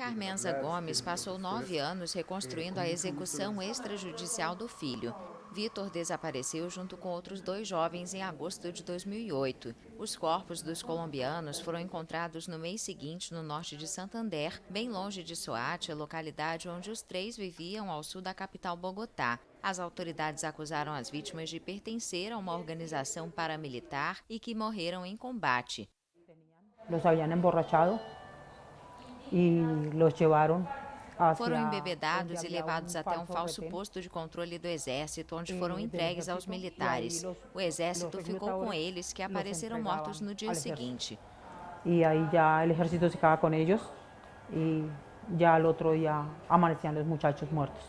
Carmenza Gomes passou 9 anos reconstruindo a execução extrajudicial do filho. Vitor desapareceu junto com outros 2 jovens em agosto de 2008. Os corpos dos colombianos foram encontrados no mês seguinte no norte de Santander, bem longe de Soacha, localidade onde os 3 viviam ao sul da capital Bogotá. As autoridades acusaram as vítimas de pertencer a uma organização paramilitar e que morreram em combate. Los habían emborrachado e los llevaron Foram embebedados e levados até um falso posto de controle do Exército, onde foram entregues aos militares. O Exército ficou com eles, que apareceram mortos no dia seguinte. E aí já o Exército ficava com eles e já no outro dia amanheciam os muchachos mortos.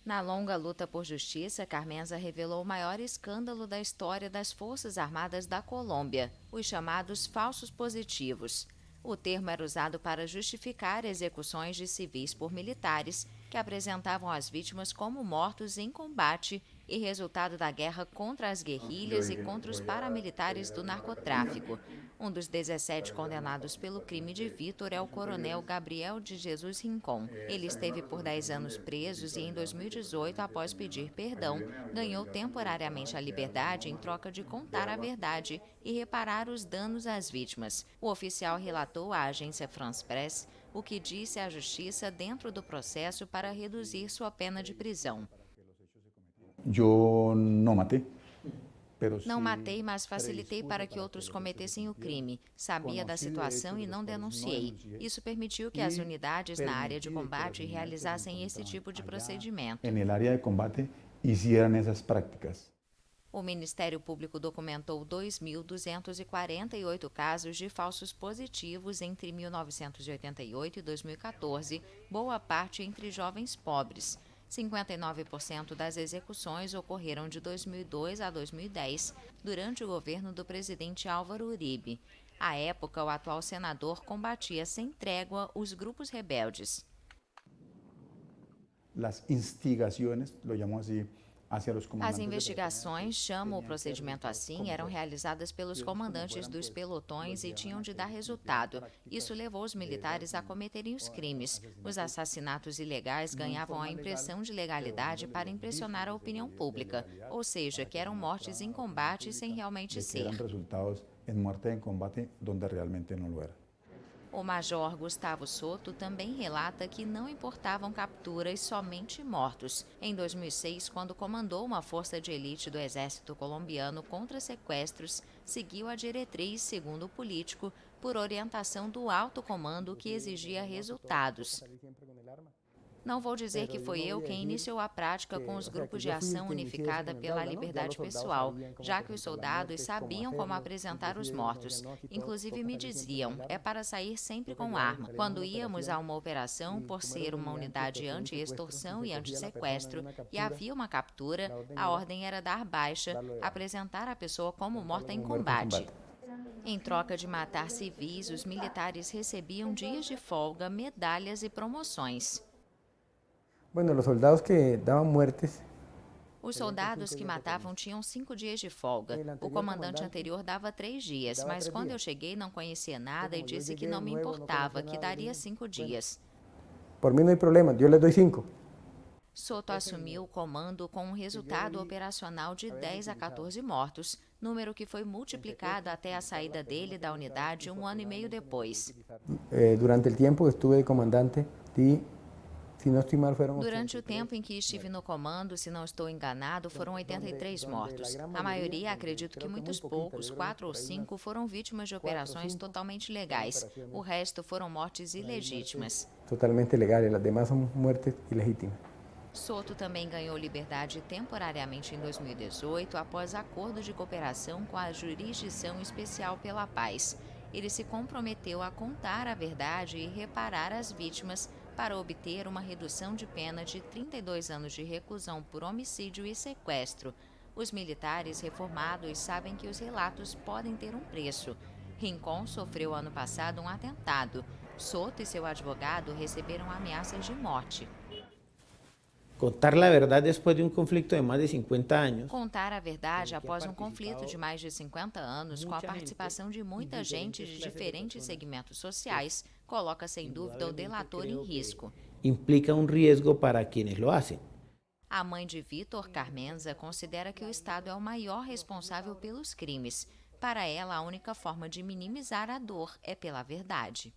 Na longa luta por justiça, Carmenza revelou o maior escândalo da história das Forças Armadas da Colômbia, os chamados falsos positivos. O termo era usado para justificar execuções de civis por militares que apresentavam as vítimas como mortos em combate e resultado da guerra contra as guerrilhas e contra os paramilitares do narcotráfico. Um dos 17 condenados pelo crime de Vitor é o coronel Gabriel de Jesus Rincon. Ele esteve por 10 anos preso e em 2018, após pedir perdão, ganhou temporariamente a liberdade em troca de contar a verdade e reparar os danos às vítimas. O oficial relatou à agência France Press o que disse à justiça dentro do processo para reduzir sua pena de prisão. Eu não matei. Não matei, mas facilitei para que outros cometessem o crime. Sabia da situação e não denunciei. Isso permitiu que as unidades na área de combate realizassem esse tipo de procedimento. Na área de combate, hicieran essas práticas. O Ministério Público documentou 2.248 casos de falsos positivos entre 1988 e 2014, boa parte entre jovens pobres. 59% das execuções ocorreram de 2002 a 2010, durante o governo do presidente Álvaro Uribe. À época, o atual senador combatia sem trégua os grupos rebeldes. As instigações, lo llamamos assim, as investigações, chamam o procedimento assim, eram realizadas pelos comandantes dos pelotões e tinham de dar resultado. Isso levou os militares a cometerem os crimes. Os assassinatos ilegais ganhavam a impressão de legalidade para impressionar a opinião pública, ou seja, que eram mortes em combate sem realmente ser. resultados em morte em combate onde realmente não lo era. O major Gustavo Soto também relata que não importavam capturas, somente mortos. Em 2006, quando comandou uma força de elite do exército colombiano contra sequestros, seguiu a diretriz, segundo o político, por orientação do alto comando que exigia resultados. Não vou dizer que foi eu quem iniciou a prática com os grupos de ação unificada pela liberdade pessoal, já que os soldados sabiam como apresentar os mortos. Inclusive me diziam, é para sair sempre com arma. Quando íamos a uma operação, por ser uma unidade anti-extorsão e anti-sequestro, e havia uma captura, a ordem era dar baixa, apresentar a pessoa como morta em combate. Em troca de matar civis, os militares recebiam dias de folga, medalhas e promoções. Bueno, los soldados que daban muertes. Os soldados que matavam tinham 5 dias de folga. O comandante anterior dava 3 dias, mas quando eu cheguei não conhecia nada e disse que não me importava, que daria 5 dias. Por mim não há problema, eu lhe dou 5. Soto assumiu o comando com um resultado operacional de 10 a 14 mortos, número que foi multiplicado até a saída dele da unidade 1 ano e meio depois. Durante o tempo que estuve de comandante, Durante o tempo em que estive no comando, se não estou enganado, foram 83 mortos. A maioria, acredito que muitos poucos, 4 ou 5, foram vítimas de operações totalmente legais. O resto foram mortes ilegítimas. Totalmente legais, as demais são mortes ilegítimas. Soto também ganhou liberdade temporariamente em 2018, após acordo de cooperação com a Jurisdição Especial pela Paz. Ele se comprometeu a contar a verdade e reparar as vítimas para obter uma redução de pena de 32 anos de reclusão por homicídio e sequestro. Os militares reformados sabem que os relatos podem ter um preço. Rincon sofreu ano passado um atentado. Soto e seu advogado receberam ameaças de morte. Contar la verdad después de un conflicto de más de 50 años. Contar a verdade após um conflito de mais de 50 anos, com a participação de muita gente de diferentes segmentos sociais, coloca sem dúvida o delator em risco. Implica un riesgo para quienes lo hacen. A mãe de Vítor, Carmenza, considera que o Estado é o maior responsável pelos crimes. Para ela, a única forma de minimizar a dor é pela verdade.